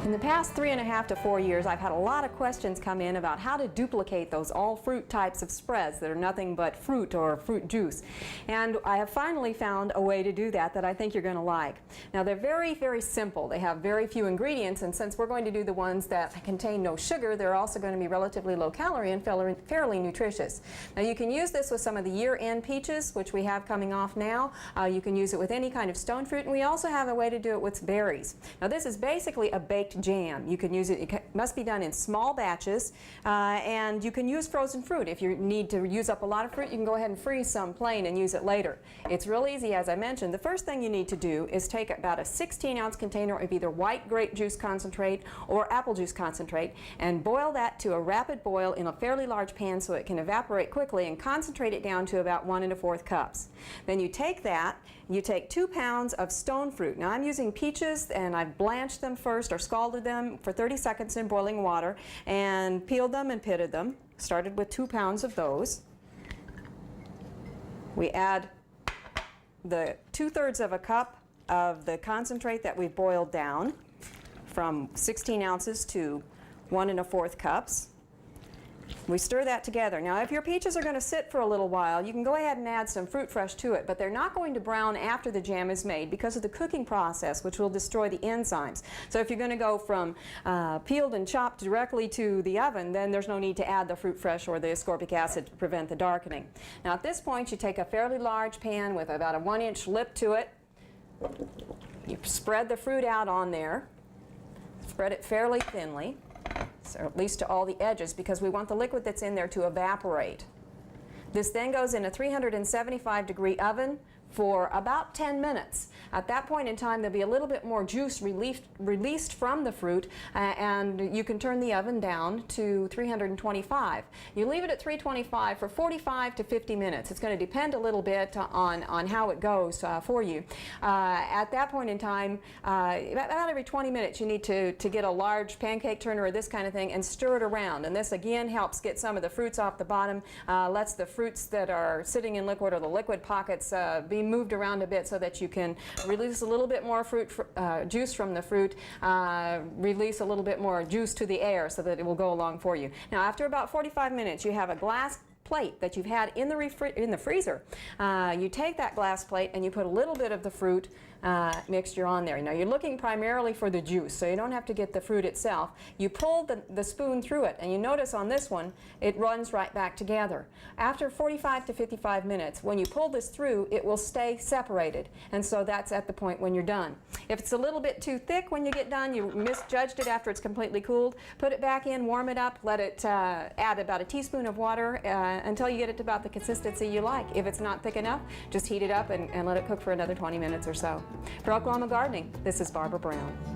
In the past 3.5 to 4 years, I've had a lot of questions come in about how to duplicate those all-fruit types of spreads that are nothing but fruit or fruit juice. And I have finally found a way to do that I think you're going to like. Now, they're very, very simple. They have very few ingredients, and since we're going to do the ones that contain no sugar, they're also going to be relatively low calorie and fairly nutritious. Now, you can use this with some of the year-end peaches, which we have coming off now. You can use it with any kind of stone fruit, and we also have a way to do it with berries. Now, this is basically a baked jam. You can use it, it must be done in small batches, and you can use frozen fruit. If you need to use up a lot of fruit, you can go ahead and freeze some plain and use it later. It's real easy, as I mentioned. The first thing you need to do is take about a 16-ounce container of either white grape juice concentrate or apple juice concentrate and boil that to a rapid boil in a fairly large pan so it can evaporate quickly, and concentrate it down to about 1 1/4 cups. Then you take that, you take 2 pounds of stone fruit. Now, I'm using peaches, and I've blanched them first or scalded them for 30 seconds in boiling water and peeled them and pitted them. Started with 2 pounds of those. We add the 2/3 of a cup of the concentrate that we've boiled down from 16 ounces to 1 1/4 cups. We stir that together. Now, if your peaches are going to sit for a little while, you can go ahead and add some fruit fresh to it, but they're not going to brown after the jam is made because of the cooking process, which will destroy the enzymes. So if you're going to go from peeled and chopped directly to the oven, then there's no need to add the fruit fresh or the ascorbic acid to prevent the darkening. Now, at this point, you take a fairly large pan with about a 1-inch lip to it. You spread the fruit out on there. Spread it fairly thinly, so at least to all the edges, because we want the liquid that's in there to evaporate. This then goes in a 375-degree oven for about 10 minutes. At that point in time, there'll be a little bit more juice released from the fruit, and you can turn the oven down to 325. You leave it at 325 for 45 to 50 minutes. It's going to depend a little bit on how it goes for you. At that point in time, about every 20 minutes, you need to get a large pancake turner or this kind of thing and stir it around. And this again helps get some of the fruits off the bottom, lets the fruits that are sitting in liquid or the liquid pockets be moved around a bit so that you can release a little bit more juice from the fruit, release a little bit more juice to the air so that it will go along for you. Now, after about 45 minutes, you have a glass plate that you've had in the freezer. You take that glass plate and you put a little bit of the fruit mixture on there. Now, you're looking primarily for the juice, so you don't have to get the fruit itself. You pull the spoon through it, and you notice on this one, it runs right back together. After 45 to 55 minutes, when you pull this through, it will stay separated, and so that's at the point when you're done. If it's a little bit too thick when you get done, you misjudged it after it's completely cooled, put it back in, warm it up, let it add about a teaspoon of water until you get it to about the consistency you like. If it's not thick enough, just heat it up and let it cook for another 20 minutes or so. For Oklahoma Gardening, this is Barbara Brown.